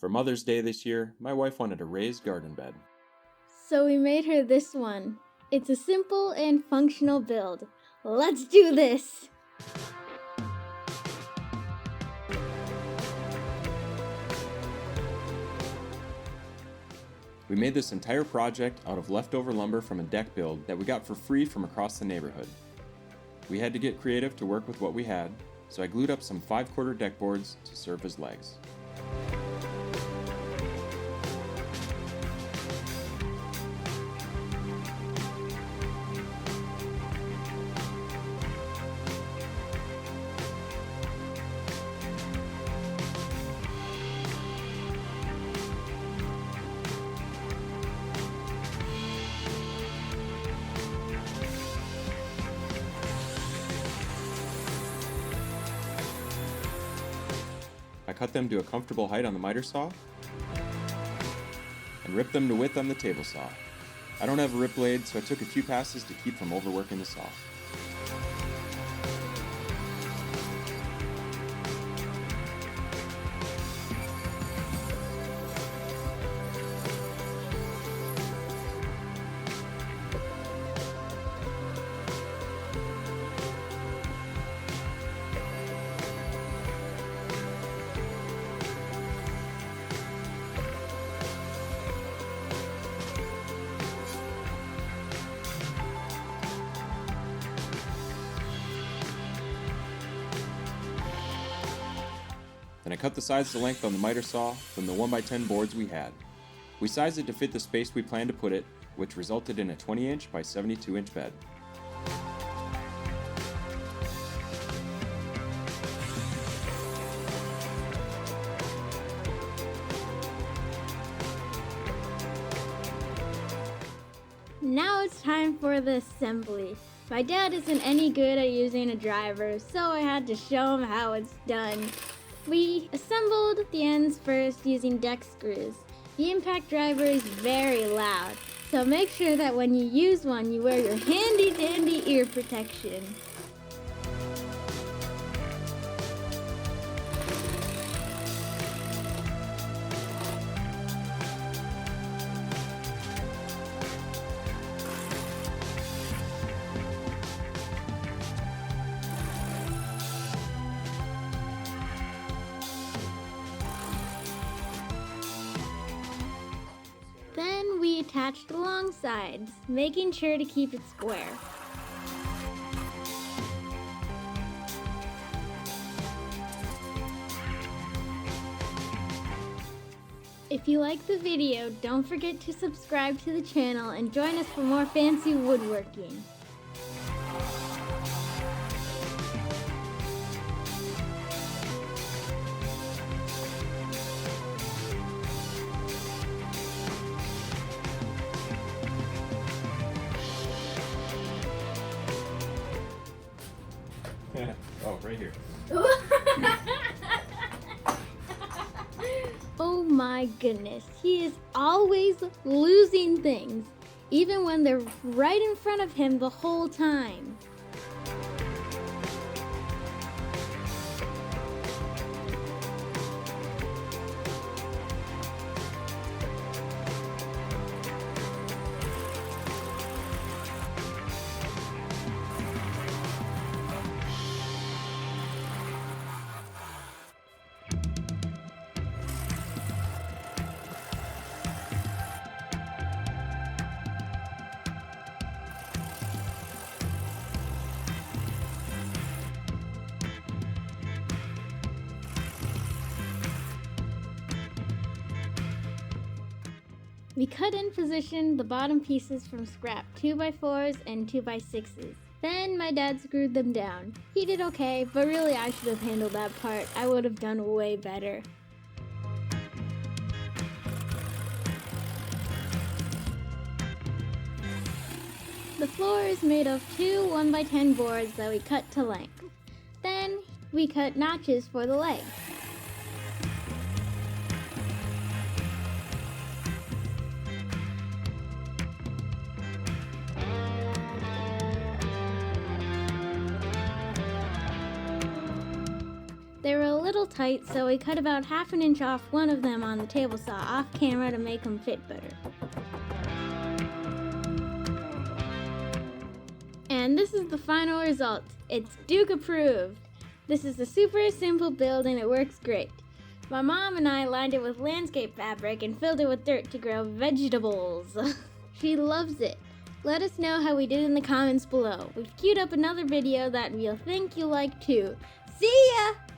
For Mother's Day this year, my wife wanted a raised garden bed. So we made her this one. It's a simple and functional build. Let's do this! We made this entire project out of leftover lumber from a deck build that we got for free from across the neighborhood. We had to get creative to work with what we had, so I glued up some 5/4 deck boards to serve as legs. I cut them to a comfortable height on the miter saw and ripped them to width on the table saw. I don't have a rip blade, so I took a few passes to keep from overworking the saw. Then I cut the sides to length on the miter saw from the 1x10 boards we had. We sized it to fit the space we planned to put it, which resulted in a 20-inch by 72-inch bed. Now it's time for the assembly. My dad isn't any good at using a driver, so I had to show him how it's done. We assembled the ends first using deck screws. The impact driver is very loud, so make sure that when you use one, you wear your handy dandy ear protection. Then we attached the long sides, making sure to keep it square. If you like the video, don't forget to subscribe to the channel and join us for more fancy woodworking. Oh, right here. Oh my goodness, he is always losing things, even when they're right in front of him the whole time. We cut and positioned the bottom pieces from scrap 2x4s and 2x6s. Then my dad screwed them down. He did okay, but really I should have handled that part. I would have done way better. The floor is made of two 1x10 boards that we cut to length. Then we cut notches for the legs. They were a little little tight, so we cut about ½ an inch off one of them on the table saw off camera to make them fit better. And this is the final result. It's Duke approved. This is a super simple build and it works great. My mom and I lined it with landscape fabric and filled it with dirt to grow vegetables. She loves it. Let us know how we did in the comments below. We've queued up another video that we'll think you'll like too. See ya!